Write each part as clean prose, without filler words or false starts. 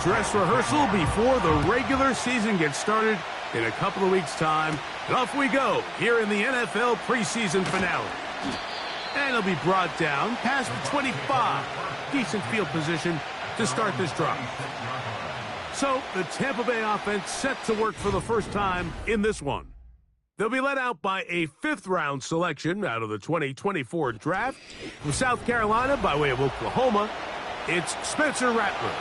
dress rehearsal before the regular season gets started in a couple of weeks' time. And off we go here in the NFL preseason finale. And it'll be brought down past the 25. Decent field position to start this drive. So the Tampa Bay offense set to work for the first time in this one. They'll be led out by a 5th-round selection out of the 2024 draft. From South Carolina by way of Oklahoma, it's Spencer Rattler.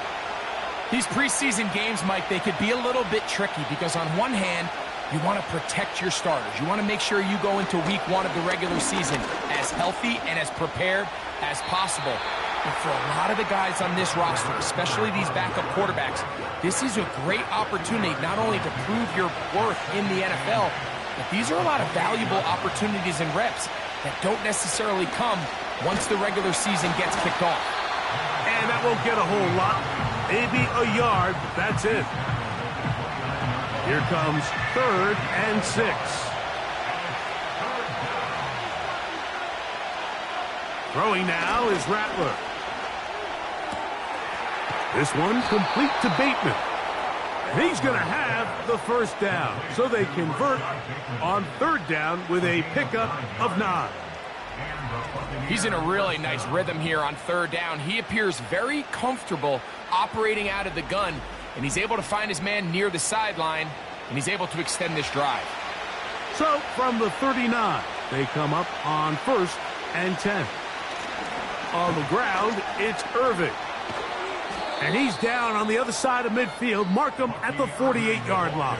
These preseason games, Mike, they could be a little bit tricky because on one hand, you want to protect your starters. You want to make sure you go into week 1 of the regular season as healthy and as prepared as possible. But for a lot of the guys on this roster, especially these backup quarterbacks, this is a great opportunity not only to prove your worth in the NFL, but these are a lot of valuable opportunities and reps that don't necessarily come once the regular season gets kicked off. And that won't get a whole lot. Maybe a yard, that's it. Here comes 3rd and 6. Throwing now is Rattler. This one complete to Bateman. And he's going to have the first down. So they convert on 3rd down with a pickup of 9. He's in a really nice rhythm here on 3rd down. He appears very comfortable operating out of the gun, and he's able to find his man near the sideline, and he's able to extend this drive. So from the 39, they come up on 1st and 10. On the ground, it's Irving. And he's down on the other side of midfield. Mark him at the 48-yard line.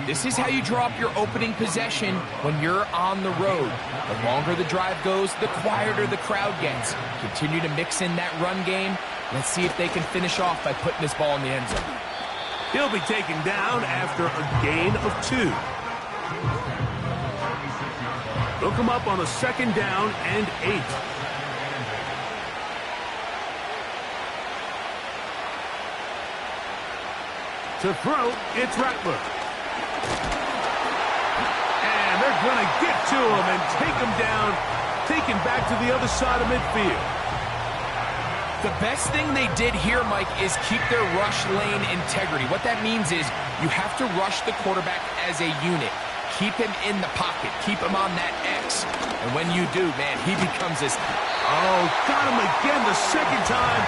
This is how you draw up your opening possession when you're on the road. The longer the drive goes, the quieter the crowd gets. Continue to mix in that run game. Let's see if they can finish off by putting this ball in the end zone. He'll be taken down after a gain of 2. They'll come up on a 2nd down and 8. To throw, it's Rattler. And they're going to get to him and take him down, take him back to the other side of midfield. The best thing they did here, Mike, is keep their rush lane integrity. What that means is you have to rush the quarterback as a unit. Keep him in the pocket. Keep him on that X. And when you do, man, he becomes this... Oh, got him again the 2nd time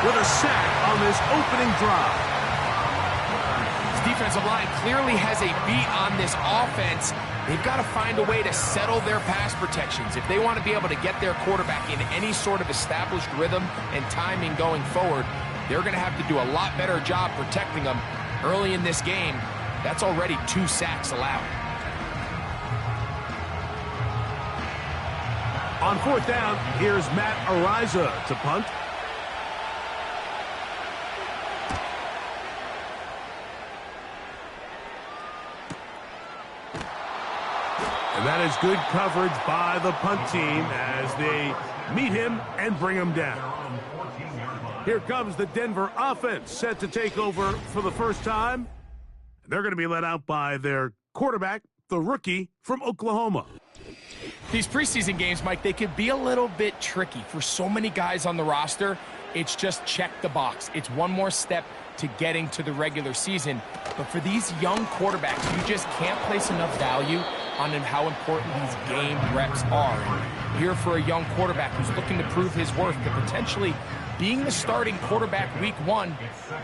with a sack on this opening drive. Defensive line clearly has a beat on this offense. They've got to find a way to settle their pass protections. If they want to be able to get their quarterback in any sort of established rhythm and timing going forward, they're going to have to do a lot better job protecting them early in this game. That's already 2 sacks allowed. On 4th down, here's Matt Ariza to punt. And that is good coverage by the punt team as they meet him and bring him down. Here comes the Denver offense set to take over for the first time. They're going to be led out by their quarterback, the rookie from Oklahoma. These preseason games, Mike, they could be a little bit tricky. For so many guys on the roster, it's just check the box. It's one more step to getting to the regular season. But for these young quarterbacks, you just can't place enough value on how important these game reps are. And here for a young quarterback who's looking to prove his worth, to potentially being the starting quarterback week 1,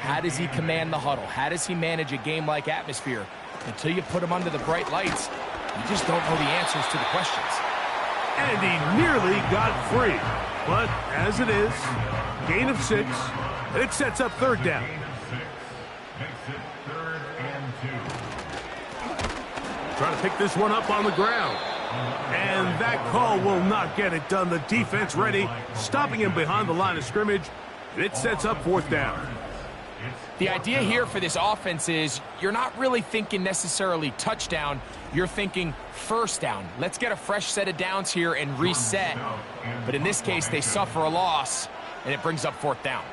how does he command the huddle? How does he manage a game-like atmosphere? Until you put him under the bright lights, you just don't know the answers to the questions. And he nearly got free. But as it is, gain of 6, and it sets up 3rd down. Trying to pick this one up on the ground. And that call will not get it done. The defense ready, stopping him behind the line of scrimmage. It sets up 4th down. The idea here for this offense is you're not really thinking necessarily touchdown. You're thinking 1st down. Let's get a fresh set of downs here and reset. But in this case, they suffer a loss, and it brings up 4th down.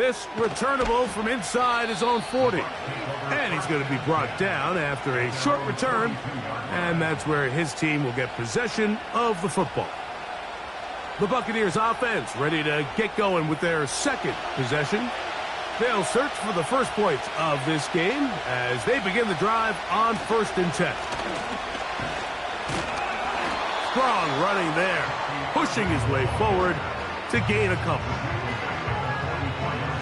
This returnable from inside his own 40. And he's going to be brought down after a short return. And that's where his team will get possession of the football. The Buccaneers offense ready to get going with their second possession. They'll search for the first points of this game as they begin the drive on 1st and 10. Strong running there, pushing his way forward to gain a couple.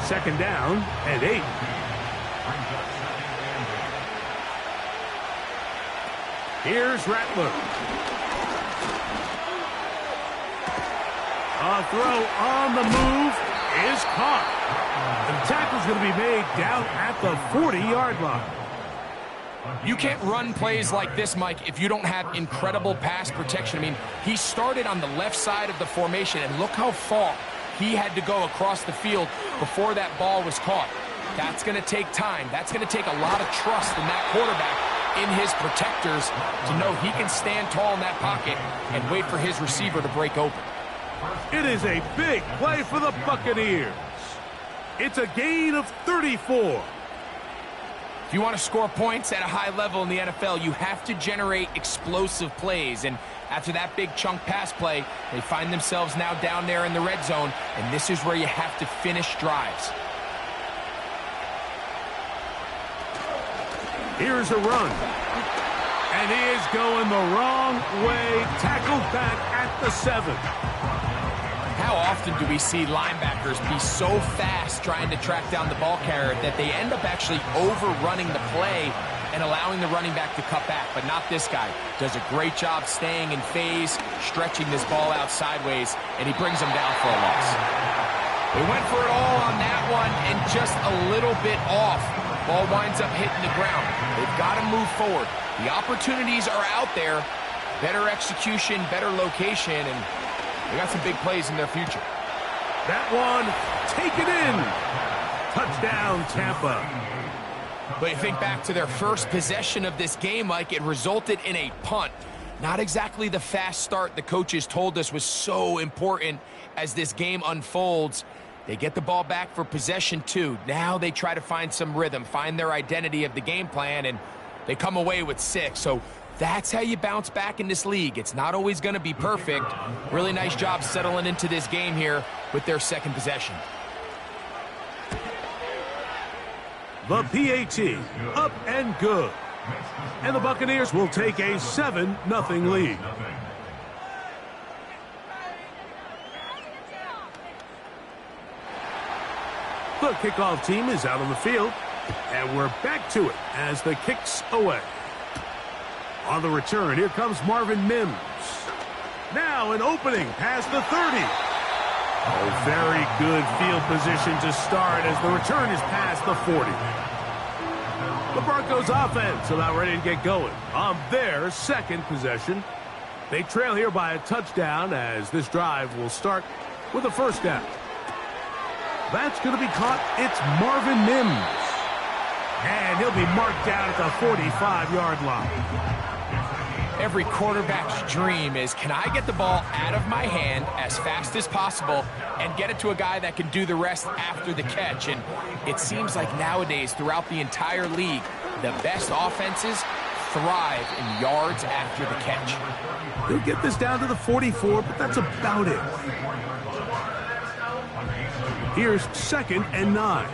2nd down and 8. Here's Rattler. A throw on the move is caught. The tackle's going to be made down at the 40-yard line. You can't run plays like this, Mike, if you don't have incredible pass protection. I mean, he started on the left side of the formation, and look how far he had to go across the field before that ball was caught. That's going to take time. That's going to take a lot of trust in that quarterback, in his protectors, to know he can stand tall in that pocket and wait for his receiver to break open. It is a big play for the Buccaneers. It's a gain of 34. If you want to score points at a high level in the NFL, you have to generate explosive plays. And after that big chunk pass play, they find themselves now down there in the red zone, and this is where you have to finish drives. Here's a run. And he is going the wrong way. Tackled back at the 7. How often do we see linebackers be so fast trying to track down the ball carrier that they end up actually overrunning the play and allowing the running back to cut back? But not this guy. Does a great job staying in phase, stretching this ball out sideways, and he brings him down for a loss. They went for it all on that one and just a little bit off. Ball winds up hitting the ground. They've got to move forward. The opportunities are out there. Better execution, better location, and they got some big plays in their future. That one, taken in. Touchdown, Tampa. But you think back to their first possession of this game, Mike, it resulted in a punt. Not exactly the fast start the coaches told us was so important as this game unfolds. They get the ball back for possession 2. Now they try to find some rhythm, find their identity of the game plan, and they come away with 6. So that's how you bounce back in this league. It's not always going to be perfect. Really nice job settling into this game here with their second possession. The PAT, up and good. And the Buccaneers will take a 7-0 lead. The kickoff team is out on the field, and we're back to it as the kick's away. On the return, here comes Marvin Mims. Now an opening past the 30. Oh, very good field position to start as the return is past the 40. The Broncos offense about ready to get going on their second possession. They trail here by a touchdown as this drive will start with a first down. That's going to be caught. It's Marvin Mims. And he'll be marked down at the 45-yard line. Every quarterback's dream is, can I get the ball out of my hand as fast as possible and get it to a guy that can do the rest after the catch? And it seems like nowadays, throughout the entire league, the best offenses thrive in yards after the catch. He'll get this down to the 44, but that's about it. Here's 2nd and 9.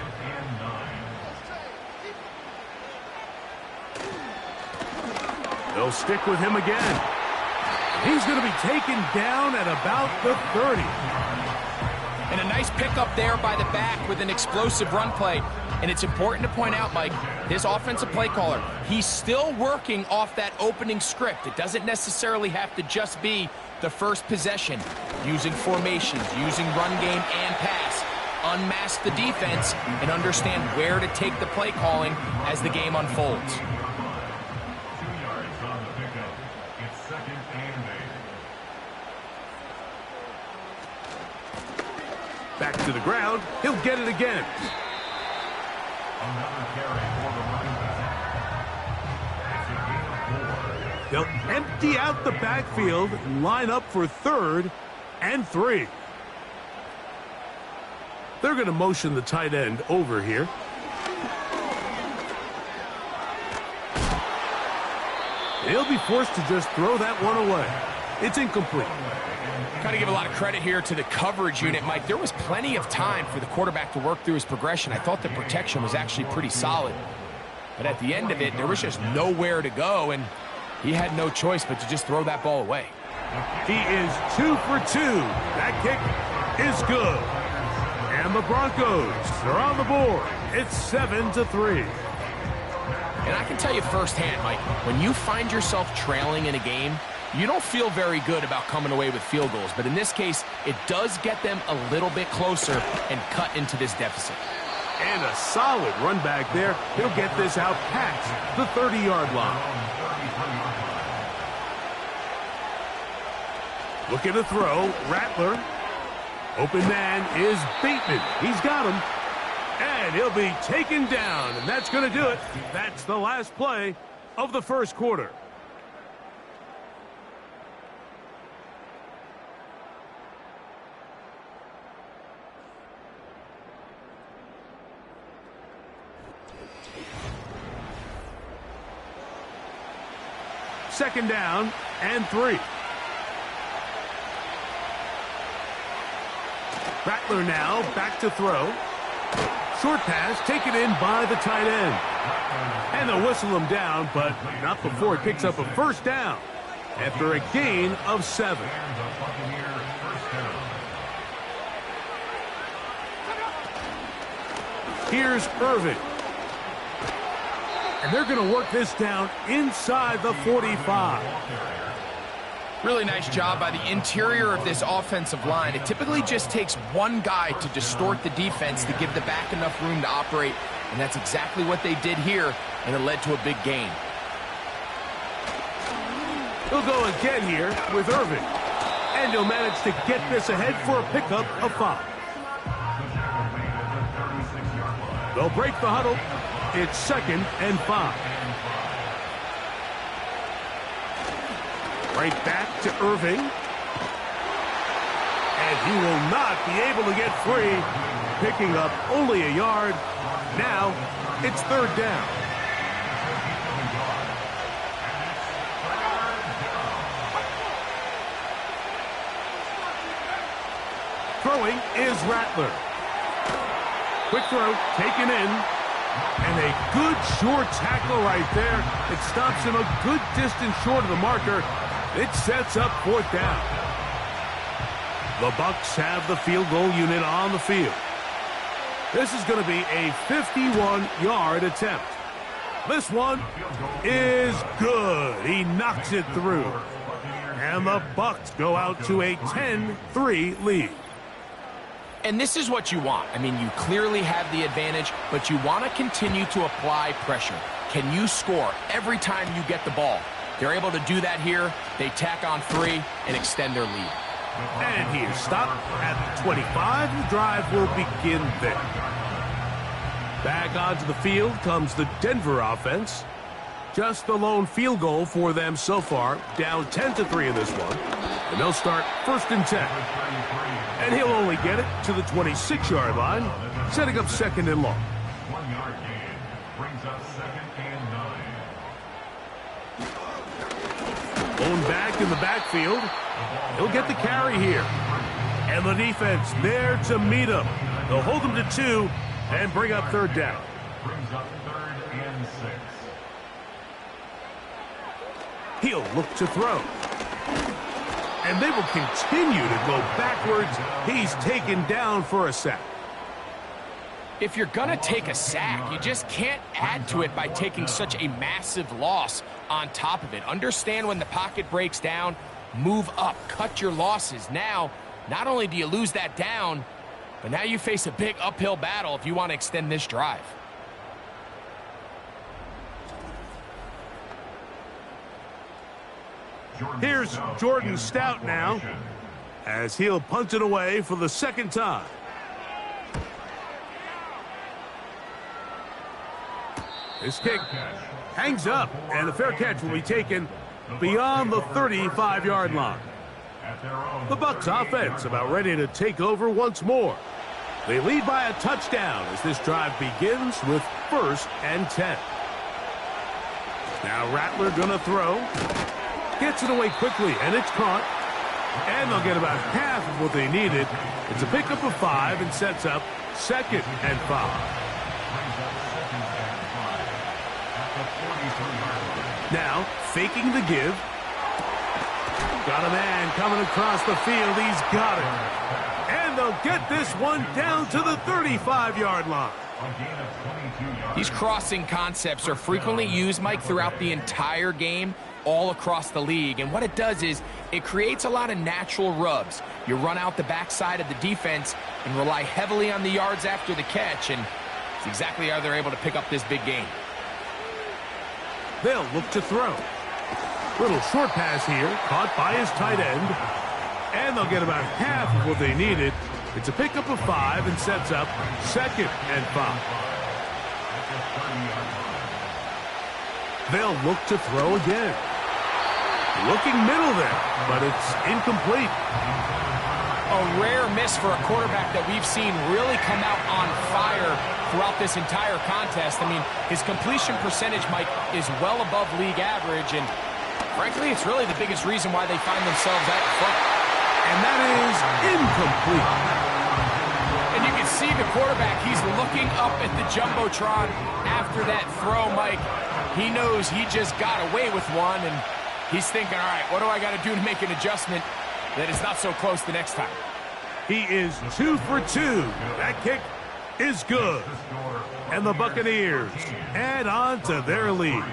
They'll stick with him again. He's going to be taken down at about the 30. And a nice pickup there by the back with an explosive run play. And it's important to point out, Mike, this offensive play caller, he's still working off that opening script. It doesn't necessarily have to just be the first possession. Using formations, using run game and pass. Unmask the defense and understand where to take the play calling as the game unfolds. Back to the ground. He'll get it again. They'll empty out the backfield and line up for 3rd and 3. They're going to motion the tight end over here. He'll be forced to just throw that one away. It's incomplete. Got to give a lot of credit here to the coverage unit, Mike. There was plenty of time for the quarterback to work through his progression. I thought the protection was actually pretty solid. But at the end of it, there was just nowhere to go, and he had no choice but to just throw that ball away. He is 2 for 2. That kick is good. And the Broncos are on the board. It's 7-3. And I can tell you firsthand, Mike, when you find yourself trailing in a game, you don't feel very good about coming away with field goals. But in this case, it does get them a little bit closer and cut into this deficit. And a solid run back there. He'll get this out past the 30-yard line. Looking to throw, Rattler. Open man is Bateman. He's got him. And he'll be taken down, and that's going to do it. That's the last play of the first quarter. Second down and 3. Rattler now back to throw. Short pass taken in by the tight end. And they'll whistle him down, but not before he picks up a first down after a gain of 7. Here's Irvin. And they're going to work this down inside the 45. Really nice job by the interior of this offensive line. It typically just takes one guy to distort the defense to give the back enough room to operate, and that's exactly what they did here, and it led to a big gain. He'll go again here with Irvin, and he'll manage to get this ahead for a pickup of 5. They'll break the huddle. It's 2nd and 5. Right back to Irving. And he will not be able to get free. Picking up only a yard. Now it's 3rd down. Throwing is Rattler. Quick throw taken in. And a good short tackle right there. It stops him a good distance short of the marker. It sets up 4th down. The Bucs have the field goal unit on the field. This is going to be a 51-yard attempt. This one is good. He knocks it through. And the Bucs go out to a 10-3 lead. And this is what you want. I mean, you clearly have the advantage, but you want to continue to apply pressure. Can you score every time you get the ball? They're able to do that here. They tack on 3 and extend their lead. And he's stopped at the 25. The drive will begin there. Back onto the field comes the Denver offense. Just the lone field goal for them so far. Down 10-3 in this one. And they'll start 1st and 10. And he'll only get it to the 26-yard line, setting up 2nd and long. 1-yard gain brings up 2nd and 9. Going back in the backfield. He'll get the carry here. And the defense there to meet him. They'll hold him to 2 and bring up 3rd down. Brings up 3rd and 6. He'll look to throw. And they will continue to go backwards. He's taken down for a sack. If you're going to take a sack, you just can't add to it by taking such a massive loss on top of it. Understand when the pocket breaks down, move up, cut your losses. Now, not only do you lose that down, but now you face a big uphill battle if you want to extend this drive. Here's Jordan Stout now, as he'll punt it away for the 2nd time. This kick hangs up, and the fair catch will be taken beyond the 35-yard line. The Bucs offense about ready to take over once more. They lead by a touchdown as this drive begins with 1st and 10. Now Rattler gonna throw. Gets it away quickly, and it's caught. And they'll get about half of what they needed. It's a pickup of 5 and sets up 2nd and 5. Now, faking the give. Got a man coming across the field. He's got it. And they'll get this one down to the 35-yard line. These crossing concepts are frequently used, Mike, throughout the entire game, all across the league. And what it does is it creates a lot of natural rubs. You run out the backside of the defense and rely heavily on the yards after the catch, and it's exactly how they're able to pick up this big game. They'll look to throw. Little short pass here, caught by his tight end. And they'll get about half of what they needed. It's a pickup of 5 and sets up 2nd and 5. They'll look to throw again. Looking middle there, but it's incomplete. A rare miss for a quarterback that we've seen really come out on fire throughout this entire contest. I mean, his completion percentage, Mike, is well above league average, and frankly, it's really the biggest reason why they find themselves out front. And that is incomplete. And you can see the quarterback, he's looking up at the Jumbotron after that throw, Mike. He knows he just got away with one, and he's thinking, all right, what do I got to do to make an adjustment that is not so close the next time? He is 2 for 2. That kick is good. And the Buccaneers add on to their lead.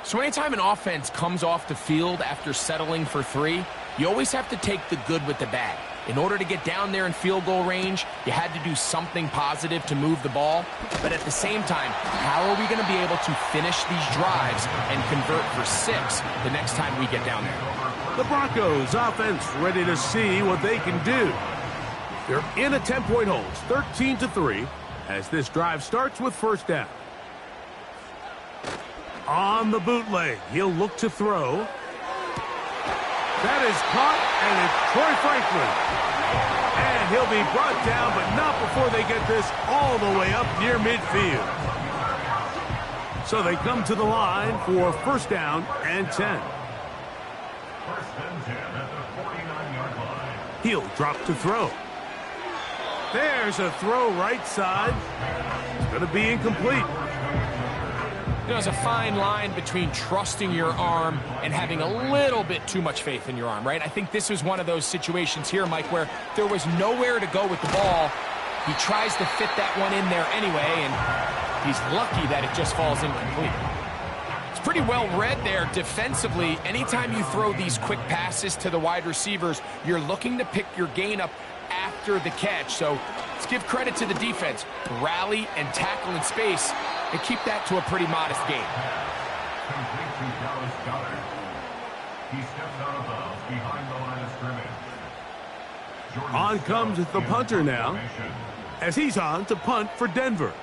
So anytime an offense comes off the field after settling for 3, you always have to take the good with the bad. In order to get down there in field goal range, you had to do something positive to move the ball. But at the same time, how are we going to be able to finish these drives and convert for 6 the next time we get down there? The Broncos offense ready to see what they can do. They're in a 10-point hold, 13-3, as this drive starts with 1st down. On the bootleg, he'll look to throw. That is caught, and it's Troy Franklin. And he'll be brought down, but not before they get this all the way up near midfield. So they come to the line for 1st down and 10. 1st and 10 at the 49-yard line. He'll drop to throw. There's a throw right side. It's going to be incomplete. There's a fine line between trusting your arm and having a little bit too much faith in your arm, right? I think this was one of those situations here, Mike, where there was nowhere to go with the ball. He tries to fit that one in there anyway, and he's lucky that it just falls incomplete. It's pretty well read there defensively. Anytime you throw these quick passes to the wide receivers, you're looking to pick your gain up after the catch. So let's give credit to the defense. Rally and tackle in space and keep that to a pretty modest gain. Complete to Dallas Goedert. He steps out of bounds behind the line of scrimmage. On comes the punter now, as he's on to punt for Denver.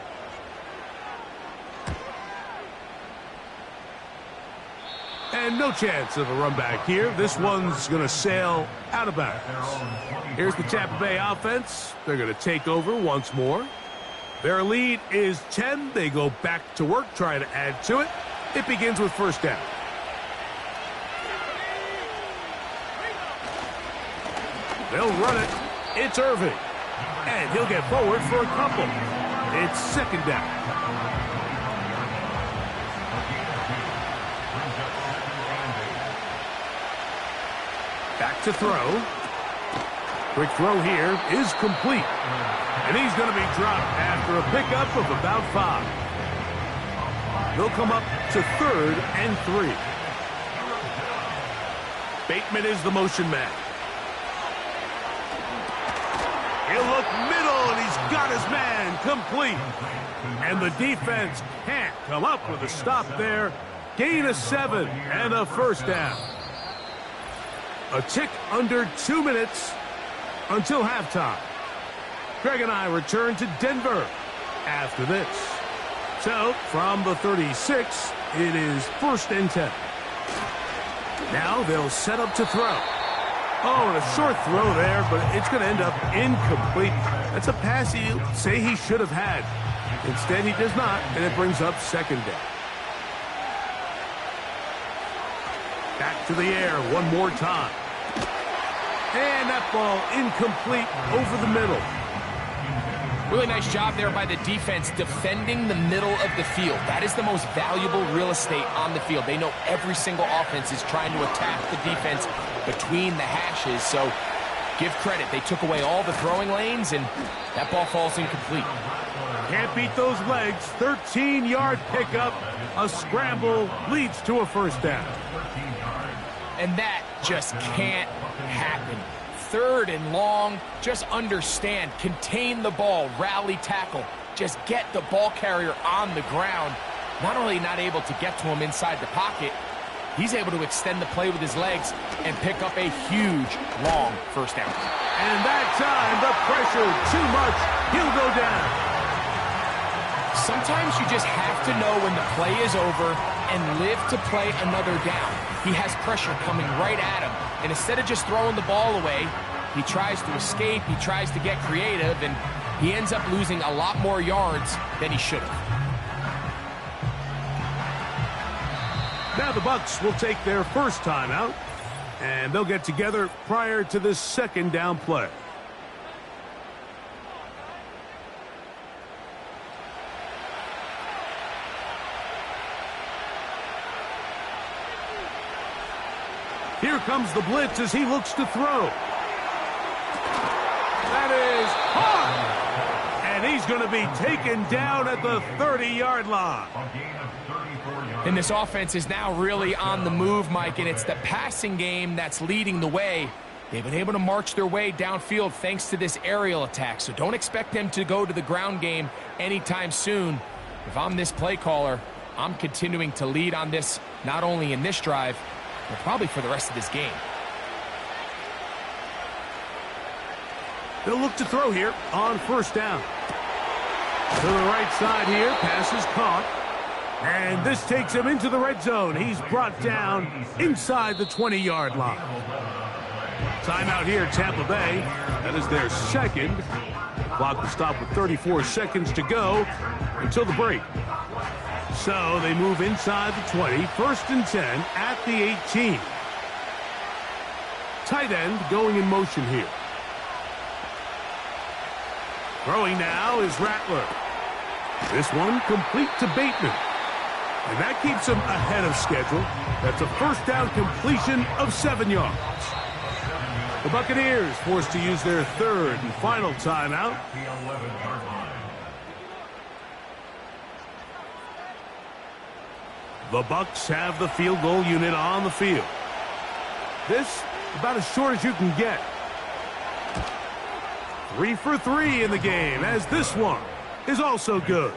And no chance of a run back here. This one's going to sail out of bounds. Here's the Tampa Bay offense. They're going to take over once more. Their lead is 10. They go back to work, try to add to it. It begins with 1st down. They'll run it. It's Irving. And he'll get forward for a couple. It's 2nd down. Back to throw. Quick throw here is complete. And he's going to be dropped after a pickup of about 5. They'll come up to 3rd and 3. Bateman is the motion man. He'll look middle, and he's got his man complete. And the defense can't come up with a stop there. Gain of 7 and a 1st down. A tick under 2 minutes until halftime. Greg and I return to Denver after this. So, from the 36, it is 1st and 10. Now they'll set up to throw. Oh, and a short throw there, but it's going to end up incomplete. That's a pass he'll say he should have had. Instead, he does not, and it brings up second down. Back to the air one more time. And that ball incomplete over the middle. Really nice job there by the defense defending the middle of the field. That is the most valuable real estate on the field. They know every single offense is trying to attack the defense between the hashes. So give credit. They took away all the throwing lanes, and that ball falls incomplete. Can't beat those legs. 13-yard pickup. A scramble leads to a first down. And that just can't happen. Third and long, just understand, contain the ball, rally tackle, just get the ball carrier on the ground. Not only not able to get to him inside the pocket, he's able to extend the play with his legs and pick up a huge, long first down. And that time, the pressure, too much, he'll go down. Sometimes you just have to know when the play is over and live to play another down. He has pressure coming right at him, and instead of just throwing the ball away, he tries to escape, he tries to get creative, and he ends up losing a lot more yards than he should have. Now the Bucs will take their first timeout, and they'll get together prior to this second down play. Here comes the blitz as he looks to throw. That is hard. And he's going to be taken down at the 30-yard line. And this offense is now really on the move, Mike, and it's the passing game that's leading the way. They've been able to march their way downfield thanks to this aerial attack, so don't expect them to go to the ground game anytime soon. If I'm this play caller, I'm continuing to lead on this, not only in this drive, but probably for the rest of this game. They'll look to throw here on first down. To the right side here, pass is caught. And this takes him into the red zone. He's brought down inside the 20-yard line. Timeout here, Tampa Bay. That is their second. Clock will stop with 34 seconds to go until the break. So they move inside the 20, first and 10 at the 18. Tight end going in motion here. Throwing now is Rattler. This one complete to Bateman. And that keeps him ahead of schedule. That's a first down completion of 7 yards. The Buccaneers forced to use their third and final timeout. The Bucs have the field goal unit on the field. This about as short as you can get. 3 for 3 in the game, as this one is also good.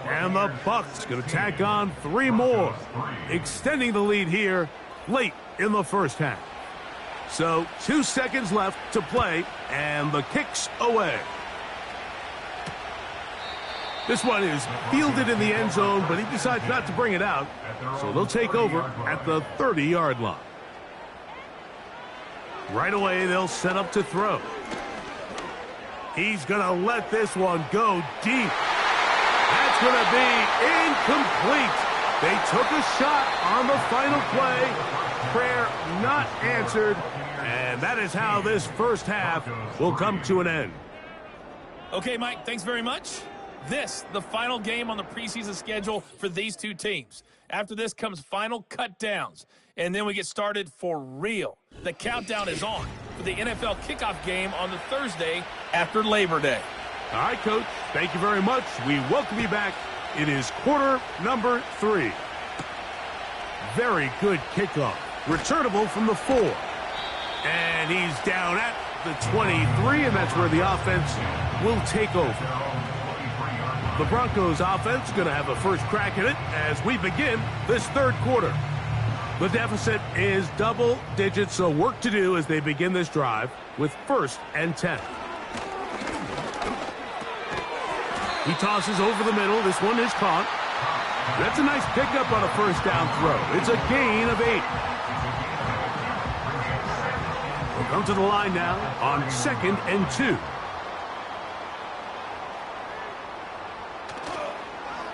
And the Bucs going to tack on 3 more, extending the lead here late in the first half. So 2 seconds left to play, and the kick's away. This one is fielded in the end zone, but he decides not to bring it out, so they'll take over at the 30-yard line. Right away, they'll set up to throw. He's going to let this one go deep. That's going to be incomplete. They took a shot on the final play. Prayer not answered, and that is how this first half will come to an end. Okay, Mike, thanks very much. This, the final game on the preseason schedule for these two teams. After this comes final cut downs, and then we get started for real. The countdown is on for the NFL kickoff game on the Thursday after Labor Day. All right, Coach, thank you very much. We welcome you back. It is quarter number 3. Very good kickoff. Returnable from the 4. And he's down at the 23, and that's where the offense will take over. The Broncos offense going to have a first crack at it as we begin this third quarter. The deficit is double digits, so work to do as they begin this drive with first and 10. He tosses over the middle. This one is caught. That's a nice pickup on a first down throw. It's a gain of 8. The Come to the line now on 2nd and 2.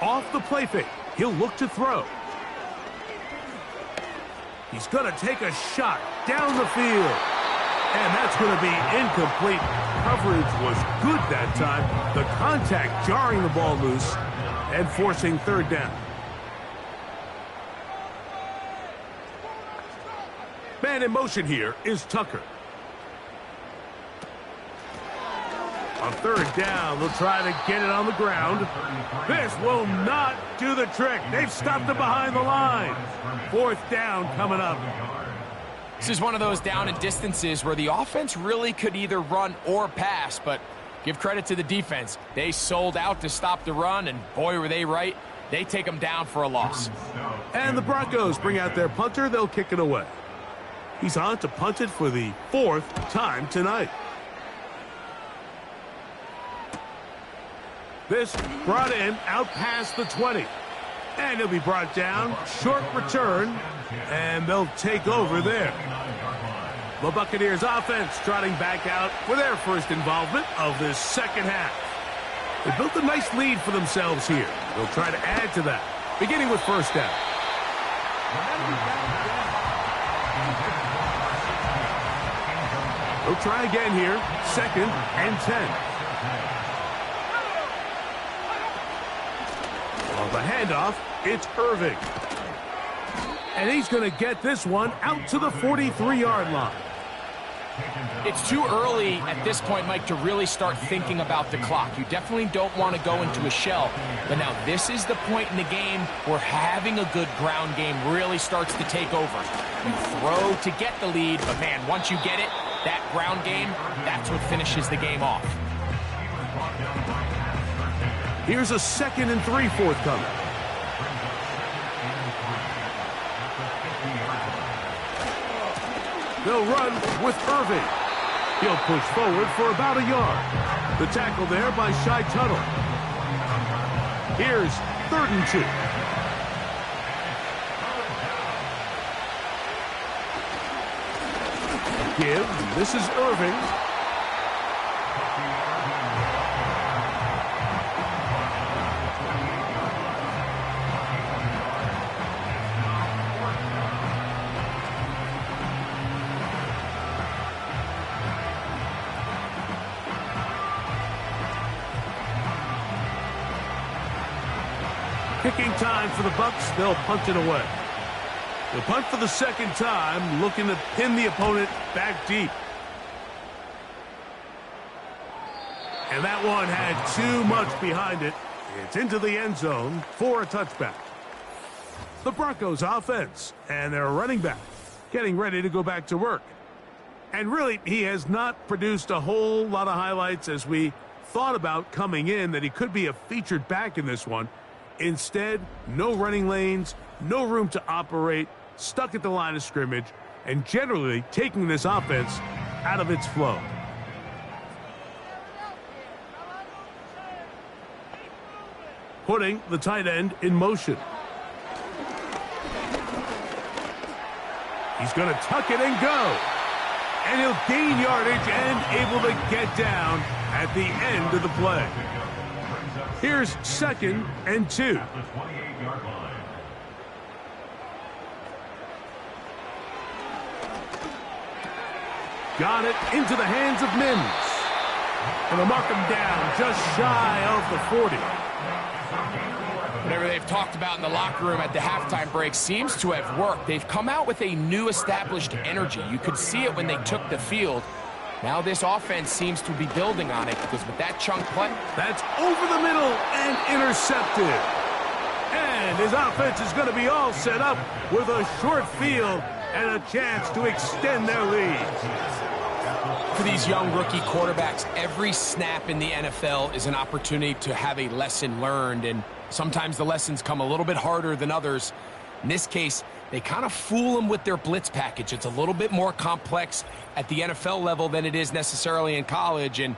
Off the play fake. He'll look to throw. He's going to take a shot down the field. And that's going to be incomplete. Coverage was good that time. The contact jarring the ball loose and forcing third down. Man in motion here is Tucker. On third down, they'll try to get it on the ground. This will not do the trick. They've stopped it behind the line. Fourth down coming up. This is one of those down and distances where the offense really could either run or pass, but give credit to the defense. They sold out to stop the run, and boy, were they right. They take them down for a loss. And the Broncos bring out their punter. They'll kick it away. He's on to punt it for the 4th time tonight. This brought in out past the 20. And he'll be brought down. Short return. And they'll take over there. The Buccaneers offense trotting back out for their first involvement of this second half. They built a nice lead for themselves here. They'll try to add to that, beginning with first down. They'll try again here. 2nd and 10. On the handoff, it's Irving. And he's going to get this one out to the 43-yard line. It's too early at this point, Mike, to really start thinking about the clock. You definitely don't want to go into a shell. But now this is the point in the game where having a good ground game really starts to take over. You throw to get the lead, but man, once you get it, that ground game, that's what finishes the game off. Here's a 2nd and 3 forthcoming. They'll run with Irving. He'll push forward for about a yard. The tackle there by Shai Tuttle. Here's 3rd and 2. Give. This is Irving. Kicking time for the Bucs. They'll punt it away. They'll punt for the 2nd time, looking to pin the opponent back deep. And that one had too much behind it. It's into the end zone for a touchback. The Broncos offense and their running back getting ready to go back to work. And really, he has not produced a whole lot of highlights as we thought about coming in that he could be a featured back in this one. Instead, no running lanes, no room to operate, stuck at the line of scrimmage, and generally taking this offense out of its flow. Putting the tight end in motion. He's going to tuck it and go. And he'll gain yardage and able to get down at the end of the play. Here's 2nd and 2. Got it into the hands of Mims. And they'll mark him down just shy of the 40. Whatever they've talked about in the locker room at the halftime break seems to have worked. They've come out with a new established energy. You could see it when they took the field. Now this offense seems to be building on it because with that chunk play. That's over the middle and intercepted. And his offense is going to be all set up with a short field and a chance to extend their lead. For these young rookie quarterbacks, every snap in the NFL is an opportunity to have a lesson learned, and sometimes the lessons come a little bit harder than others. In this case, they kind of fool them with their blitz package. It's a little bit more complex at the NFL level than it is necessarily in college, and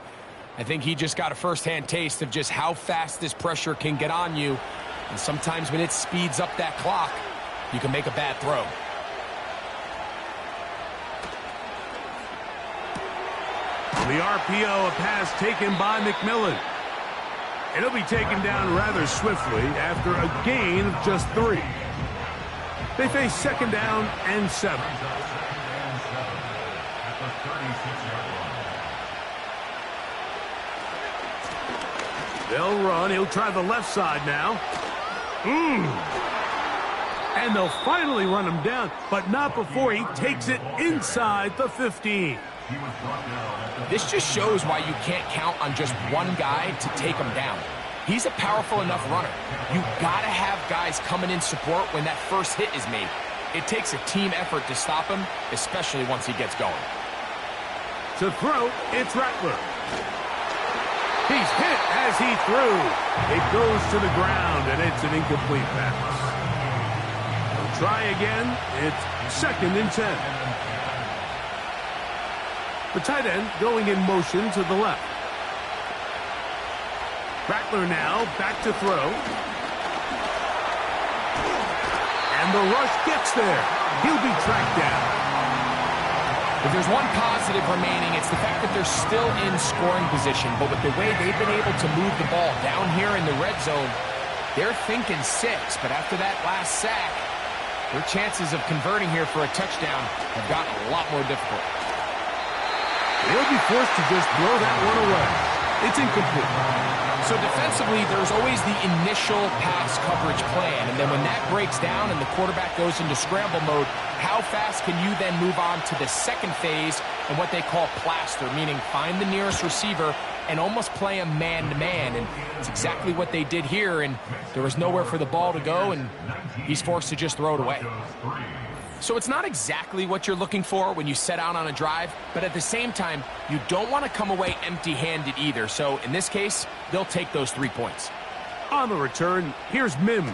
I think he just got a first-hand taste of just how fast this pressure can get on you, and sometimes when it speeds up that clock, you can make a bad throw. the RPO, a pass taken by McMillan. It'll be taken down rather swiftly after a gain of just 3. They face 2nd down and 7. They'll run. He'll try the left side now. And they'll finally run him down, but not before he takes it inside the 15. This just shows why you can't count on just one guy to take him down. He's a powerful enough runner. You gotta have guys coming in support when that first hit is made. It takes a team effort to stop him, especially once he gets going. To throw, it's Rattler. He's hit as he threw. It goes to the ground, and it's an incomplete pass. He'll try again. It's 2nd and 10. The tight end going in motion to the left. Rattler now back to throw. And the rush gets there. He'll be tracked down. If there's one positive remaining, it's the fact that they're still in scoring position. But with the way they've been able to move the ball down here in the red zone, they're thinking 6. But after that last sack, their chances of converting here for a touchdown have gotten a lot more difficult. They'll be forced to just throw that one away. It's incomplete. So defensively, there's always the initial pass coverage plan. And then when that breaks down and the quarterback goes into scramble mode, how fast can you then move on to the second phase and what they call plaster, meaning find the nearest receiver and almost play him man-to-man. And it's exactly what they did here, and there was nowhere for the ball to go, and he's forced to just throw it away. So it's not exactly what you're looking for when you set out on a drive, but at the same time, you don't want to come away empty-handed either. So in this case, they'll take those 3 points. On the return, here's Mims.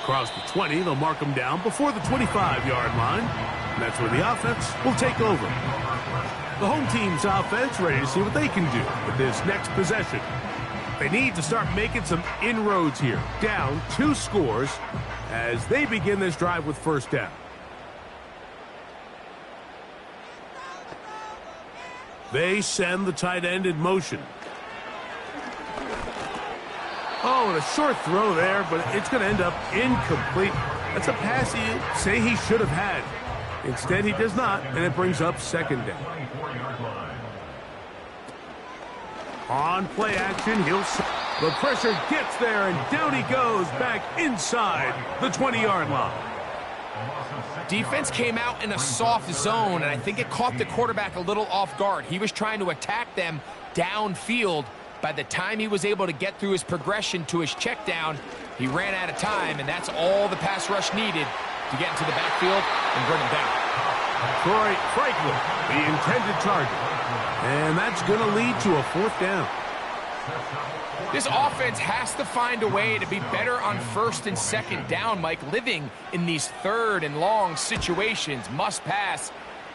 Across the 20, they'll mark him down before the 25-yard line. And that's where the offense will take over. The home team's offense ready to see what they can do with this next possession. They need to start making some inroads here. Down 2 scores as they begin this drive with 1st down. They send the tight end in motion. Oh, and a short throw there, but it's going to end up incomplete. That's a pass you say he should have had. Instead, he does not, and it brings up 2nd down. On play action, the pressure gets there, and down he goes back inside the 20-yard line. Defense came out in a soft zone, and I think it caught the quarterback a little off guard. He was trying to attack them downfield. By the time he was able to get through his progression to his check down, he ran out of time, and that's all the pass rush needed to get into the backfield and bring him down. Troy Franklin, the intended target. And that's going to lead to a 4th down. This offense has to find a way to be better on 1st and 2nd down, Mike. Living in these 3rd and long situations, must pass,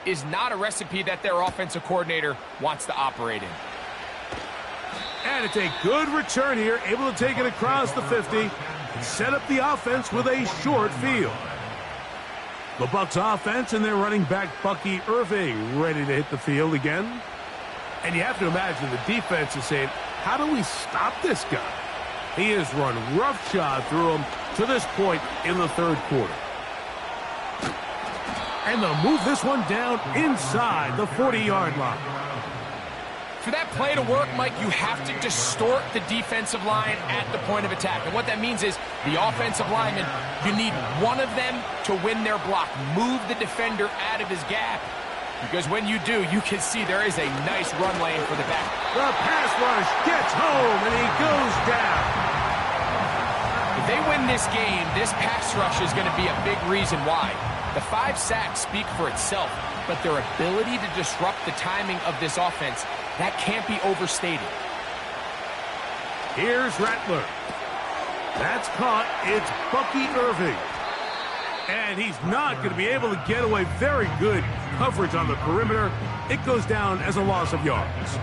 is not a recipe that their offensive coordinator wants to operate in. And it's a good return here, able to take it across the 50 and set up the offense with a short field. The Bucs offense and their running back Bucky Irving ready to hit the field again. And you have to imagine the defense is saying, how do we stop this guy? He has run roughshod through him to this point in the 3rd quarter. And they'll move this one down inside the 40-yard line. For that play to work, Mike, you have to distort the defensive line at the point of attack. And what that means is the offensive lineman, you need one of them to win their block. Move the defender out of his gap. Because when you do, you can see there is a nice run lane for the back. The pass rush gets home, and he goes down. If they win this game, this pass rush is going to be a big reason why. The 5 sacks speak for itself, but their ability to disrupt the timing of this offense, that can't be overstated. Here's Rattler. That's caught. It's Bucky Irving. And he's not going to be able to get away. Very good coverage on the perimeter. It goes down as a loss of yards.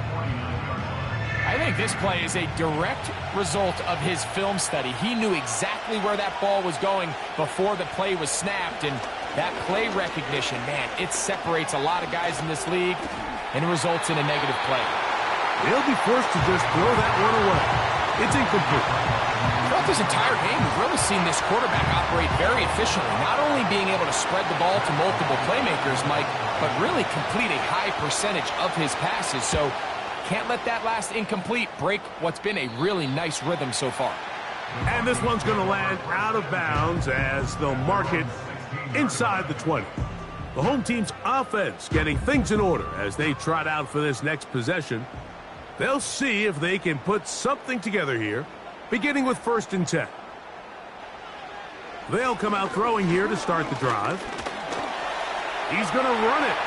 I think this play is a direct result of his film study. He knew exactly where that ball was going before the play was snapped, and that play recognition, man, it separates a lot of guys in this league. and it results in a negative play. He'll be forced to just throw that one away. It's incomplete. Throughout this entire game, we've really seen this quarterback operate very efficiently, not only being able to spread the ball to multiple playmakers, Mike, but really complete a high percentage of his passes. So can't let that last incomplete break what's been a really nice rhythm so far. And this one's going to land out of bounds as they'll mark it inside the 20. The home team's offense getting things in order as they trot out for this next possession. They'll see if they can put something together here, beginning with 1st and 10. They'll come out throwing here to start the drive. He's going to run it.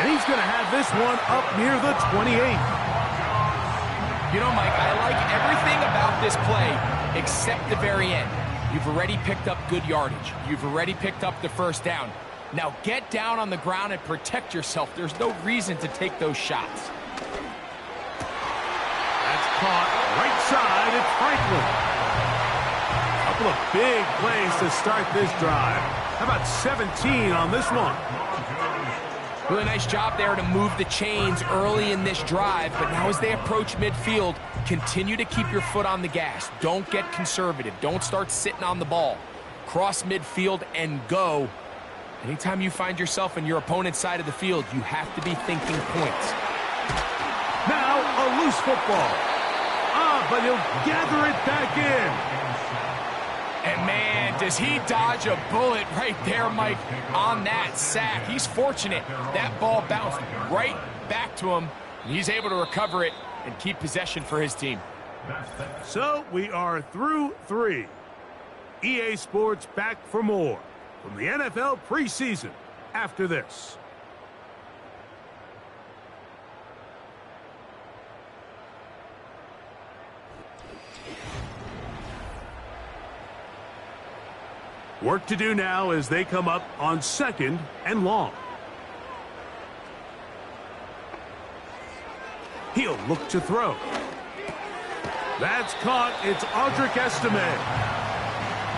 And he's going to have this one up near the 28. You know, Mike, I like everything about this play except the very end. You've already picked up good yardage. You've already picked up the 1st down. Now get down on the ground and protect yourself. There's no reason to take those shots. That's caught right side at Franklin. Couple of big plays to start this drive. How about 17 on this one? Really nice job there to move the chains early in this drive, but now as they approach midfield, continue to keep your foot on the gas. Don't get conservative. Don't start sitting on the ball. Cross midfield and go. Anytime you find yourself in your opponent's side of the field, you have to be thinking points. Now a loose football. But he'll gather it back in. And man, does he dodge a bullet right there, Mike, on that sack. He's fortunate. That ball bounced right back to him, and he's able to recover it and keep possession for his team. So we are through 3. EA Sports back for more from the NFL preseason after this. Work to do now as they come up on 2nd and long. He'll look to throw. That's caught. It's Audric Estime.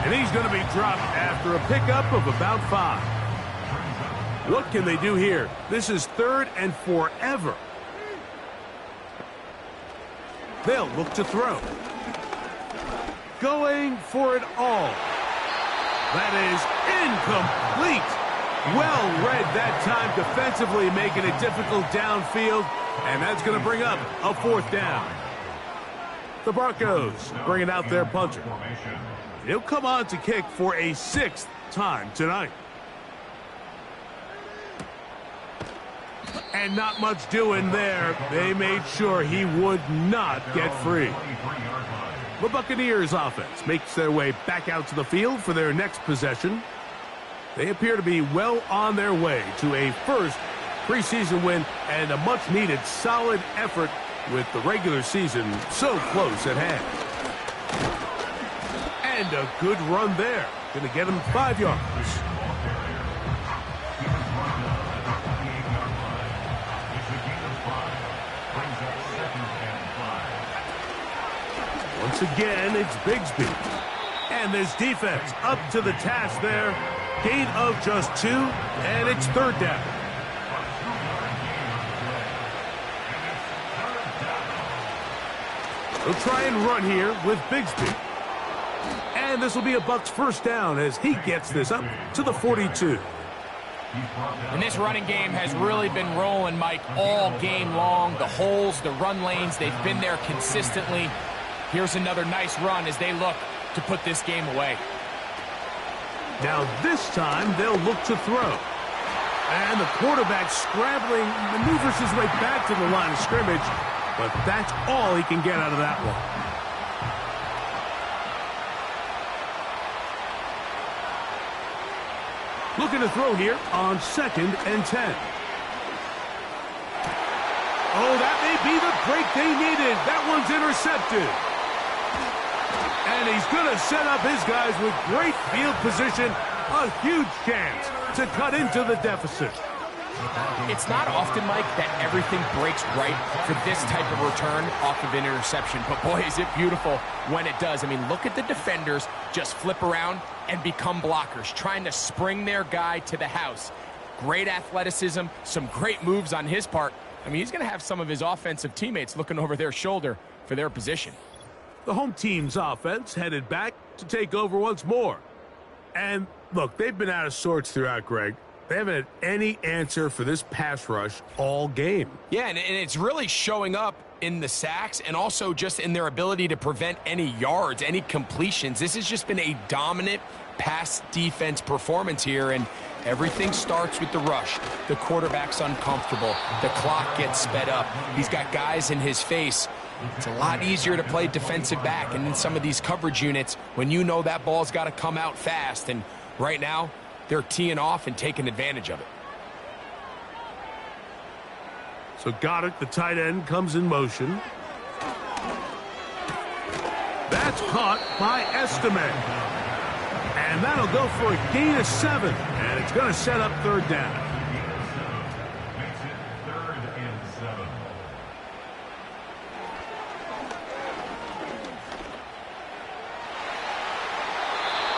And he's going to be dropped after a pickup of about 5. What can they do here? This is 3rd and forever. They'll look to throw. Going for it all. That is incomplete. Well read that time defensively, making it difficult downfield, and that's going to bring up a 4th down. The Broncos bringing out their punter. He'll come on to kick for a 6th time tonight. And not much doing there. They made sure he would not get free. The Buccaneers offense makes their way back out to the field for their next possession. They appear to be well on their way to a 1st preseason win and a much-needed solid effort with the regular season so close at hand. And a good run there. Going to get him 5 yards. Once again, it's Bigsby. And this defense up to the task there. Gain of just 2, and it's 3rd down. They'll try and run here with Bigsby. And this will be a Bucs 1st down as he gets this up to the 42. And this running game has really been rolling, Mike, all game long. The holes, the run lanes, they've been there consistently. Here's another nice run as they look to put this game away. Now this time they'll look to throw. And the quarterback scrambling, maneuvers his way back to the line of scrimmage, but that's all he can get out of that one. Looking to throw here on 2nd and 10. Oh, that may be the break they needed. That one's intercepted. And he's going to set up his guys with great field position. A huge chance to cut into the deficit. It's not often, Mike, that everything breaks right for this type of return off of an interception. But boy, is it beautiful when it does. I mean, look at the defenders just flip around and become blockers, trying to spring their guy to the house. great athleticism, some great moves on his part. I mean, he's going to have some of his offensive teammates looking over their shoulder for their position. The home team's offense headed back to take over once more. And look, they've been out of sorts throughout, Greg. They haven't had any answer for this pass rush all game. Yeah, and it's really showing up in the sacks and also just in their ability to prevent any yards, any completions. This has just been a dominant pass defense performance here, and everything starts with the rush. The quarterback's uncomfortable. The clock gets sped up. He's got guys in his face. It's a lot easier to play defensive back and in some of these coverage units when you know that ball's got to come out fast, and right now they're teeing off and taking advantage of it. So Goddard, the tight end, comes in motion. That's caught by Esteman. And that'll go for a gain of 7. And it's going to set up third down. Makes it 3rd and 7.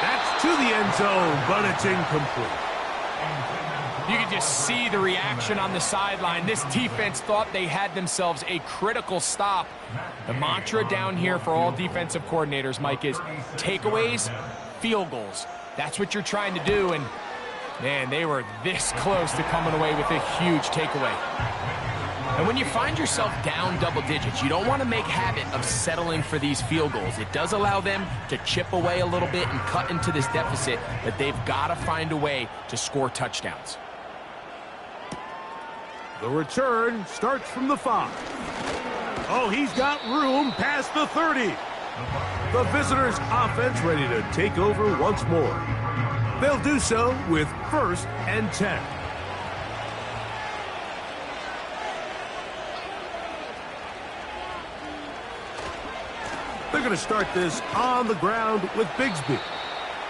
That's to the end zone, but it's incomplete. You can just see the reaction on the sideline. This defense thought they had themselves a critical stop. The mantra down here for all defensive coordinators, Mike, is takeaways, field goals. That's what you're trying to do, and man, they were this close to coming away with a huge takeaway. And when you find yourself down double digits, you don't want to make habit of settling for these field goals. It does allow them to chip away a little bit and cut into this deficit, but they've got to find a way to score touchdowns. The return starts from the 5. Oh, he's got room past the 30. The visitors' offense ready to take over once more. They'll do so with 1st and 10. They're going to start this on the ground with Bigsby.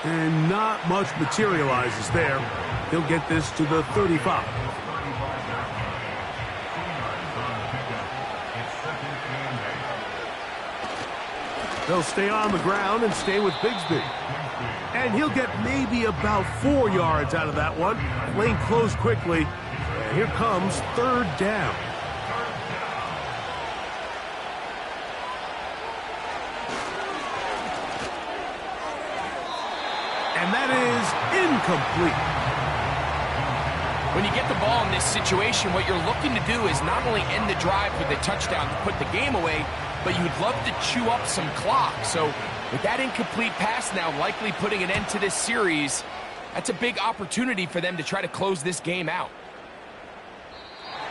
And not much materializes there. He'll get this to the 35. They'll stay on the ground and stay with Bigsby. And he'll get maybe about 4 yards out of that one. Lane closed quickly. And here comes 3rd down. And that is incomplete. When you get the ball in this situation, what you're looking to do is not only end the drive with a touchdown to put the game away, but you'd love to chew up some clock. So with that incomplete pass now likely putting an end to this series, that's a big opportunity for them to try to close this game out.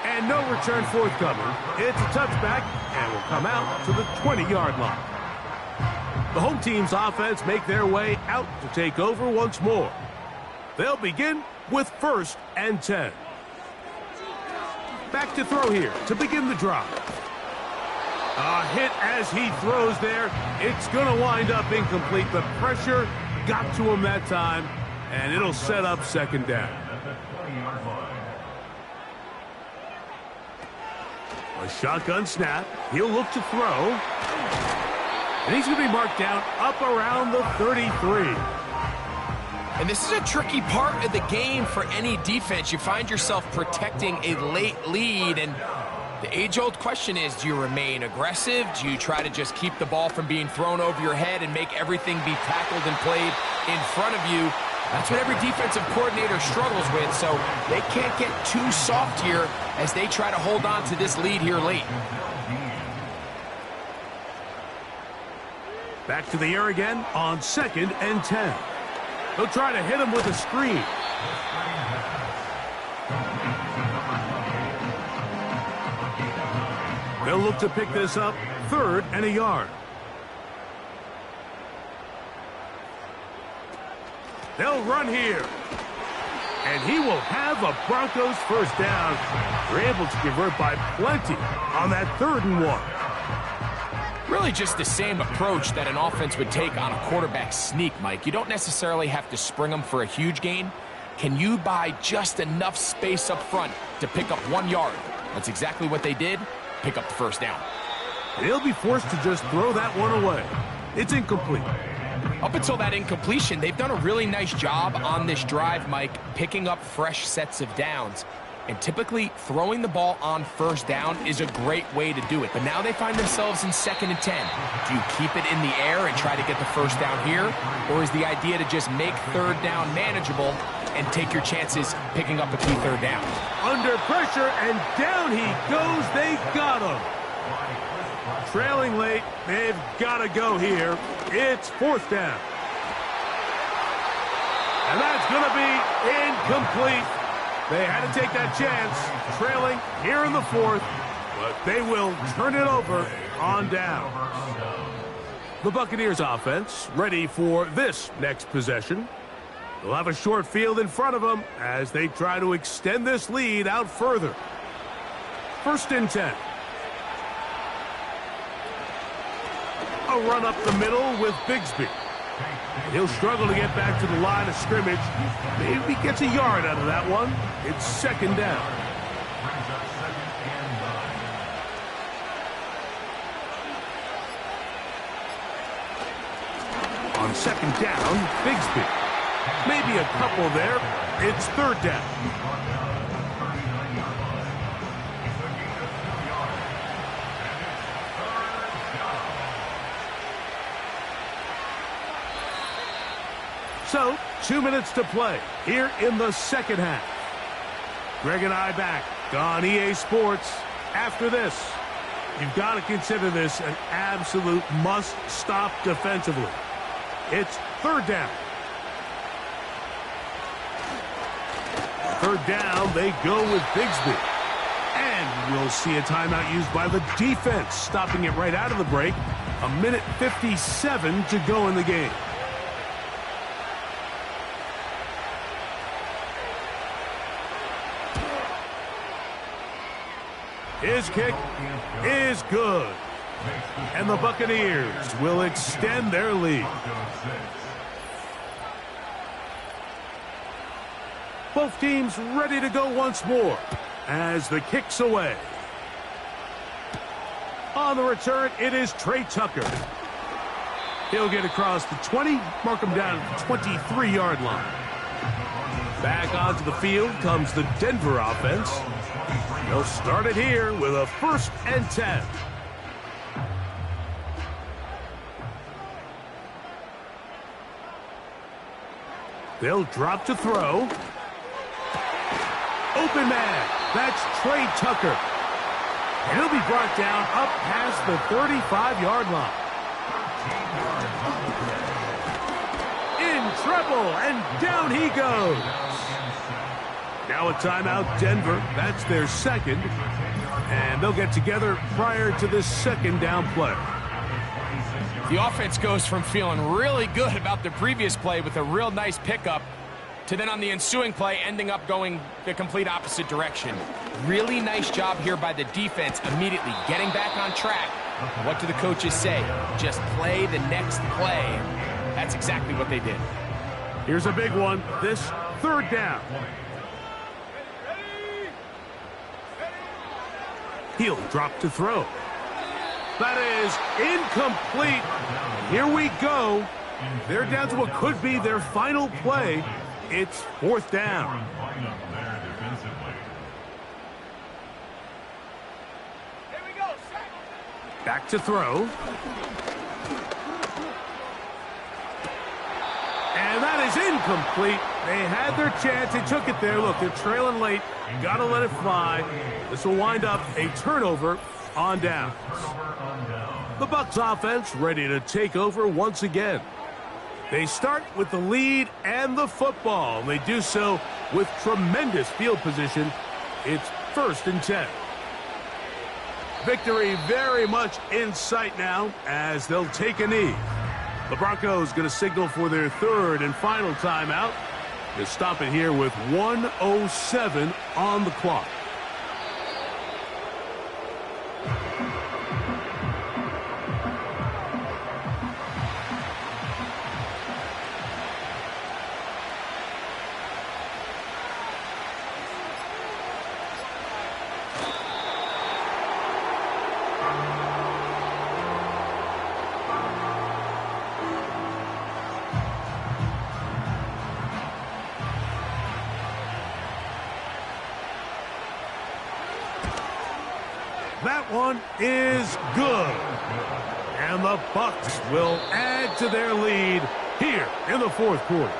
And no return forthcoming. It's a touchback and will come out to the 20-yard line. The home team's offense make their way out to take over once more. They'll begin with 1st and 10. Back to throw here to begin the drive. A hit as he throws there. It's going to wind up incomplete. The pressure got to him that time, and it'll set up 2nd down. A shotgun snap. He'll look to throw. And he's going to be marked down up around the 33. And this is a tricky part of the game for any defense. You find yourself protecting a late lead, and the age-old question is, do you remain aggressive? Do you try to just keep the ball from being thrown over your head and make everything be tackled and played in front of you? That's what every defensive coordinator struggles with, so they can't get too soft here as they try to hold on to this lead here late. Back to the air again on 2nd and 10. They'll try to hit him with a screen. They'll look to pick this up 3rd and a yard. They'll run here. And he will have a Broncos 1st down. They're able to convert by plenty on that 3rd and 1. Really just the same approach that an offense would take on a quarterback sneak, Mike. You don't necessarily have to spring them for a huge gain. Can you buy just enough space up front to pick up 1 yard? That's exactly what they did. Pick up the 1st down. He'll be forced to just throw that one away. It's incomplete. Up until that incompletion, they've done a really nice job on this drive, Mike, picking up fresh sets of downs. And typically, throwing the ball on first down is a great way to do it. But now they find themselves in 2nd and 10. Do you keep it in the air and try to get the first down here? Or is the idea to just make 3rd down manageable and take your chances picking up a key 3rd down? Under pressure, and down he goes. They got him. Trailing late, they've got to go here. It's 4th down. And that's going to be incomplete. They had to take that chance, trailing here in the 4th, but they will turn it over on down. The Buccaneers offense ready for this next possession. They'll have a short field in front of them as they try to extend this lead out further. 1st and 10. A run up the middle with Bigsby. He'll struggle to get back to the line of scrimmage. Maybe he gets a yard out of that one. It's 2nd down. On 2nd down, Bigsby. Maybe a couple there. It's 3rd down. So, 2 minutes to play here in the 2nd half. Greg and I back on EA Sports. After this, you've got to consider this an absolute must-stop defensively. It's 3rd down. 3rd down, they go with Bigsby. And we'll see a timeout used by the defense, stopping it right out of the break. 1:57 to go in the game. His kick is good. And the Buccaneers will extend their lead. Both teams ready to go once more as the kick's away. On the return, it is Trey Tucker. He'll get across the 20, mark him down at the 23-yard line. Back onto the field comes the Denver offense. They'll start it here with a 1st and 10. They'll drop to throw. Open man. That's Trey Tucker. And he'll be brought down up past the 35-yard line. In trouble, and down he goes. Now a timeout, Denver. That's their 2nd. And they'll get together prior to this 2nd down play. The offense goes from feeling really good about the previous play with a real nice pickup to then on the ensuing play ending up going the complete opposite direction. Really nice job here by the defense immediately getting back on track. What do the coaches say? Just play the next play. That's exactly what they did. Here's a big one. This 3rd down. He'll drop to throw. That is incomplete. Here we go. They're down to what could be their final play. It's 4th down. Back to throw. And that is incomplete. They had their chance. They took it there. Look, they're trailing late. Got to let it fly. This will wind up a turnover on downs. The Bucs offense ready to take over once again. They start with the lead and the football. They do so with tremendous field position. It's 1st and 10. Victory very much in sight now as they'll take a knee. The Broncos going to signal for their 3rd and final timeout. They stop it here with 1:07 on the clock. That one is good. And the Bucks will add to their lead here in the fourth quarter.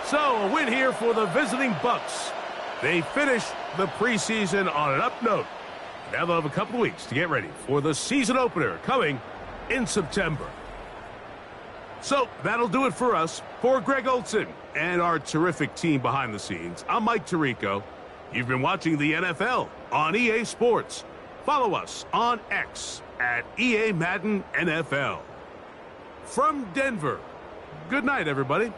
So a win here for the visiting Bucks. They finish the preseason on an up note. Now they'll have a couple weeks to get ready for the season opener coming in September. So that'll do it for us. For Greg Olson and our terrific team behind the scenes, I'm Mike Tirico. You've been watching the NFL on EA Sports. Follow us on X at EA Madden NFL. From Denver, good night, everybody.